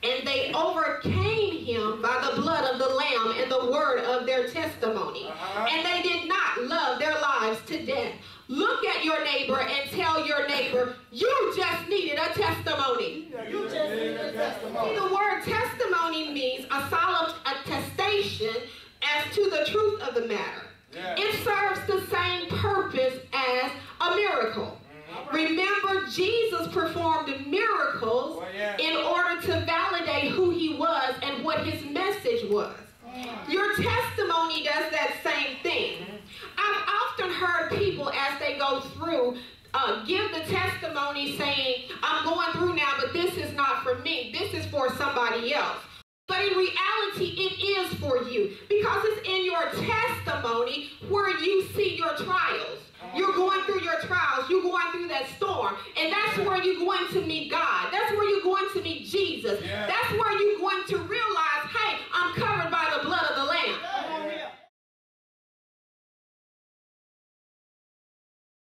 And they overcame him by the blood of the Lamb and the word of their testimony. And they did not love their lives to death. Look at your neighbor and tell your neighbor, you just needed a testimony. You just needed a testimony. See, the word testimony means a solemn attestation as to the truth of the matter. Yeah. It serves the same purpose as a miracle. Remember, Jesus performed miracles in order to validate who he was and what his message was. Your testimony does that same thing. I've often heard people as they go through give the testimony saying, I'm going through now, but this is not for me. This is for somebody else. But in reality, it is for you, because it's in your testimony where you see your trials. You're going through your trials. You're going through that storm. And that's where you're going to meet God. That's where you're going to meet Jesus. Yeah.